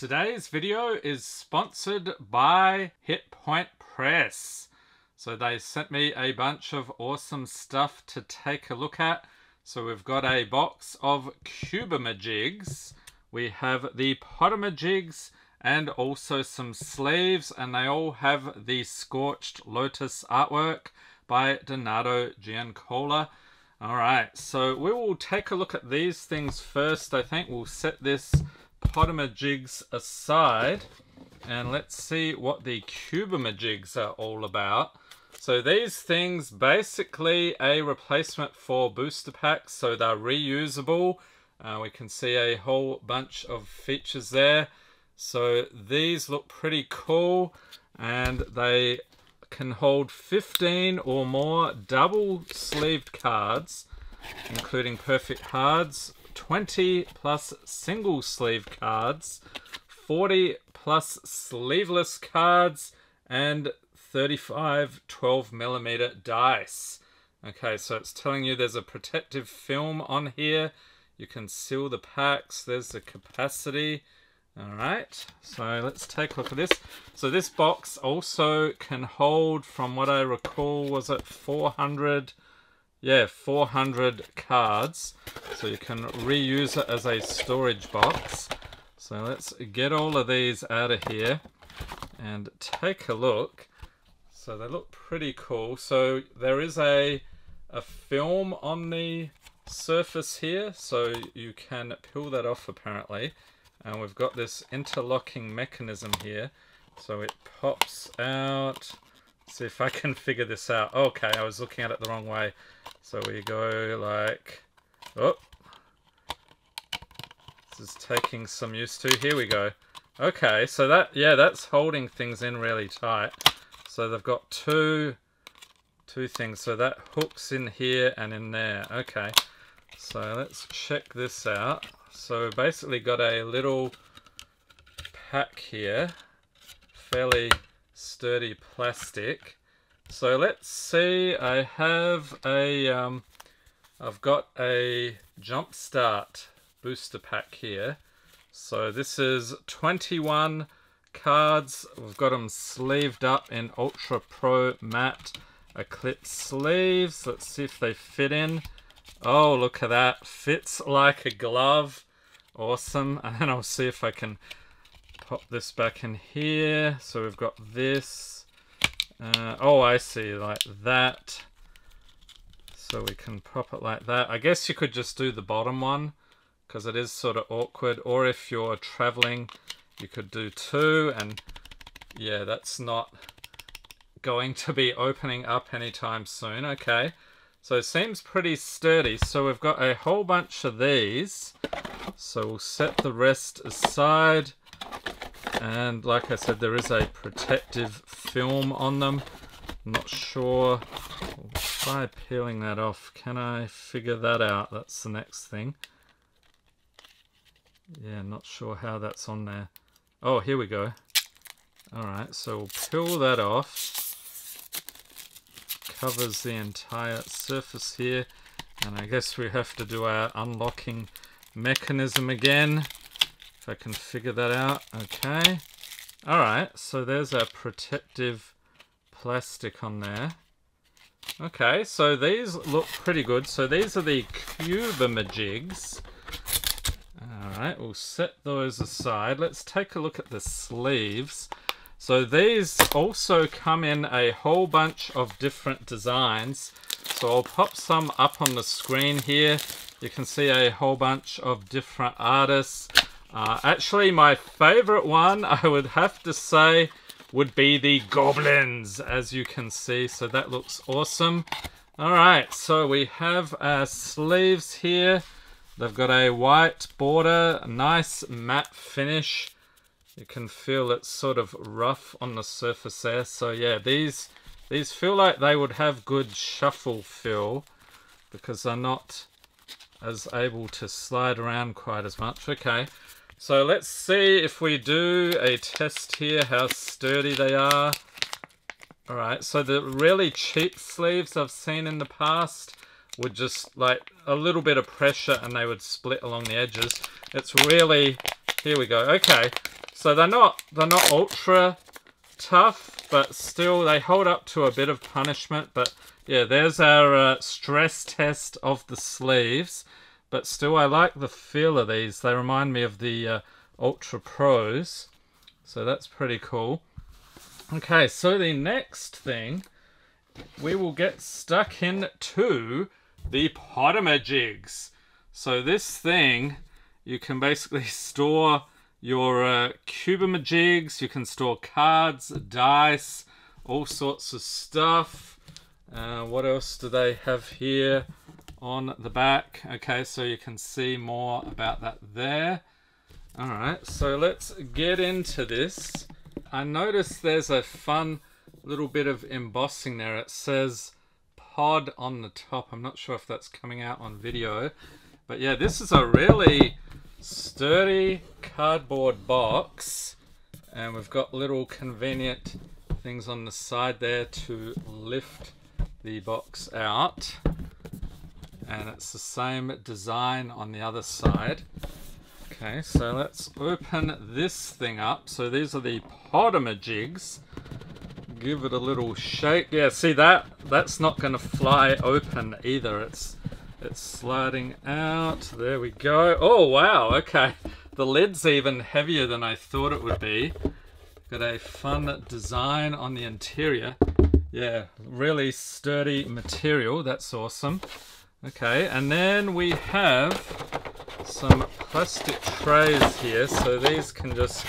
Today's video is sponsored by Hit Point Press. So they sent me a bunch of awesome stuff to take a look at. So we've got a box of Cubeamajigs. We have the Podamajigs and also some sleeves, and they all have the Scorched Lotus artwork by Donato Giancola. Alright, so we will take a look at these things first. I think we'll set this Podamajigs aside and let's see what the Cubeamajigs are all about. So these things, basically a replacement for booster packs, so they're reusable. We can see a whole bunch of features there. So these look pretty cool, and they can hold 15 or more double sleeved cards, including perfect hards, 20 plus single sleeve cards, 40 plus sleeveless cards, and 35 12mm dice. Okay, so it's telling you there's a protective film on here. You can seal the packs. There's the capacity. Alright, so let's take a look at this. So this box also can hold, from what I recall, was it 400? Yeah, 400 cards. So you can reuse it as a storage box. So let's get all of these out of here and take a look. So they look pretty cool. So there is a film on the surface here, so you can peel that off apparently. And we've got this interlocking mechanism here, so it pops out. Let's see if I can figure this out. Okay, I was looking at it the wrong way. So we go like, oh, this is taking some use to. Here we go. Okay, so that, yeah, that's holding things in really tight. So they've got two things. So that hooks in here and in there. Okay, so let's check this out. So basically got a little pack here, fairly sturdy plastic. So let's see, I have a, I've got a Jumpstart booster pack here. So this is 21 cards. We've got them sleeved up in Ultra Pro Matte Eclipse sleeves. Let's see if they fit in. Oh, look at that. Fits like a glove. Awesome. And then I'll see if I can pop this back in here. So we've got this. Oh, I see. Like that. So we can pop it like that. I guess you could just do the bottom one, because it is sort of awkward. Or if you're traveling, you could do two. And yeah, that's not going to be opening up anytime soon. Okay. So it seems pretty sturdy. So we've got a whole bunch of these. So we'll set the rest aside. And like I said, there is a protective film on them. I'm not sure. We'll try peeling that off. Can I figure that out? That's the next thing. Yeah, not sure how that's on there. Oh, here we go. Alright, so we'll peel that off. Covers the entire surface here, and I guess we have to do our unlocking mechanism again, if I can figure that out. Okay, alright, so there's our protective plastic on there. Okay, so these look pretty good. So these are the Cubeamajigs. Alright, we'll set those aside. Let's take a look at the sleeves. So these also come in a whole bunch of different designs. So I'll pop some up on the screen here. You can see a whole bunch of different artists. Actually, my favorite one, I would have to say, would be the Goblins, as you can see. So that looks awesome. Alright, so we have our sleeves here. They've got a white border, a nice matte finish. You can feel it's sort of rough on the surface there. So yeah, these feel like they would have good shuffle feel, because they're not as able to slide around quite as much. Okay, so let's see if we do a test here, how sturdy they are. Alright, so the really cheap sleeves I've seen in the past would just like a little bit of pressure and they would split along the edges. It's really, here we go. Okay, So they're not ultra tough, but still they hold up to a bit of punishment. But yeah, there's our stress test of the sleeves. But still, I like the feel of these. They remind me of the Ultra Pros. So that's pretty cool. Okay, so the next thing, we will get stuck into the Podamajigs. So this thing, you can basically store your Cubeamajigs, you can store cards, dice, all sorts of stuff. What else do they have here on the back? Okay, so you can see more about that there. Alright, so let's get into this. I noticed there's a fun little bit of embossing there. It says pod on the top. I'm not sure if that's coming out on video. But yeah, this is a really sturdy cardboard box. And we've got little convenient things on the side there to lift the box out. And it's the same design on the other side. Okay, so let's open this thing up. So these are the Podamajigs. Give it a little shake. Yeah, see that's not going to fly open either. It's sliding out. There we go. Oh wow, okay. The lid's even heavier than I thought it would be. Got a fun design on the interior. Yeah, really sturdy material. That's awesome. Okay, and then we have some plastic trays here. So these can just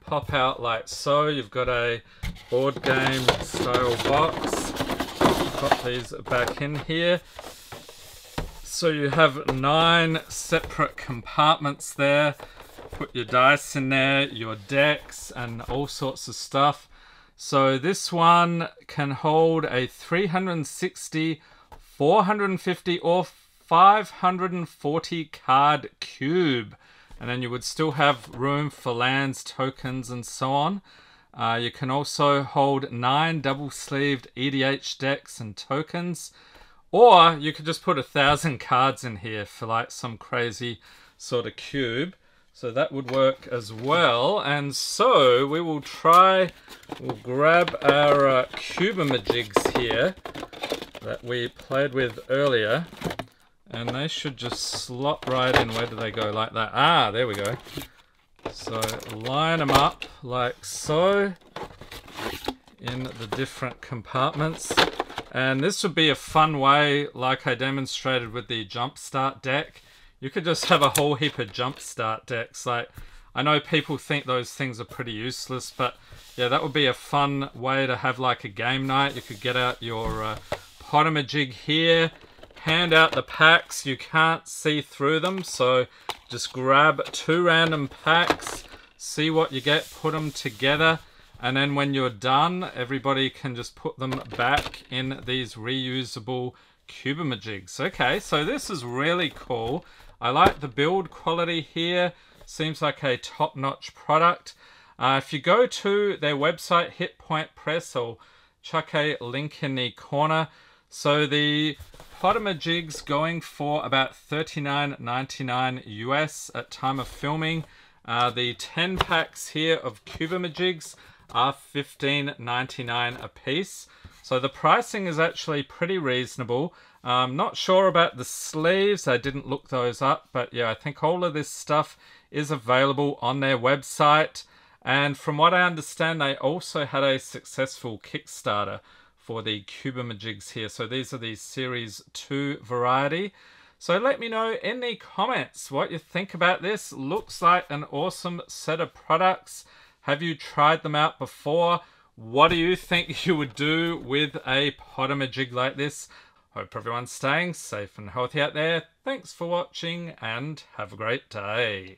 pop out like so. You've got a board game style box. Pop these back in here. So you have 9 separate compartments there. Put your dice in there, your decks, and all sorts of stuff. So this one can hold a 360, 450, or 540 card cube. And then you would still have room for lands, tokens, and so on. You can also hold 9 double-sleeved EDH decks and tokens. Or you could just put 1,000 cards in here for like some crazy sort of cube. So that would work as well. And so we will we'll grab our Cubeamajigs here that we played with earlier. And they should just slot right in. Where do they go? Like that. Ah, there we go. So line them up like so in the different compartments. And this would be a fun way, like I demonstrated with the Jumpstart deck. You could just have a whole heap of Jumpstart decks. Like, I know people think those things are pretty useless, but yeah, that would be a fun way to have like a game night. You could get out your Podamajig here, hand out the packs. You can't see through them, so just grab 2 random packs, see what you get, put them together. And then when you're done, everybody can just put them back in these reusable Cubeamajigs. Okay, so this is really cool. I like the build quality here. Seems like a top-notch product. If you go to their website, Hit Point Press, I'll chuck a link in the corner. So the Podamajigs going for about $39.99 US at time of filming. The 10 packs here of Cubeamajigs are $15.99 a piece. So the pricing is actually pretty reasonable. I'm not sure about the sleeves. I didn't look those up, but yeah, I think all of this stuff is available on their website. And from what I understand, they also had a successful Kickstarter for the Cubeamajigs here. So these are the Series 2 variety. So let me know in the comments what you think about this. Looks like an awesome set of products. Have you tried them out before? What do you think you would do with a Podamajig like this? Hope everyone's staying safe and healthy out there. Thanks for watching and have a great day.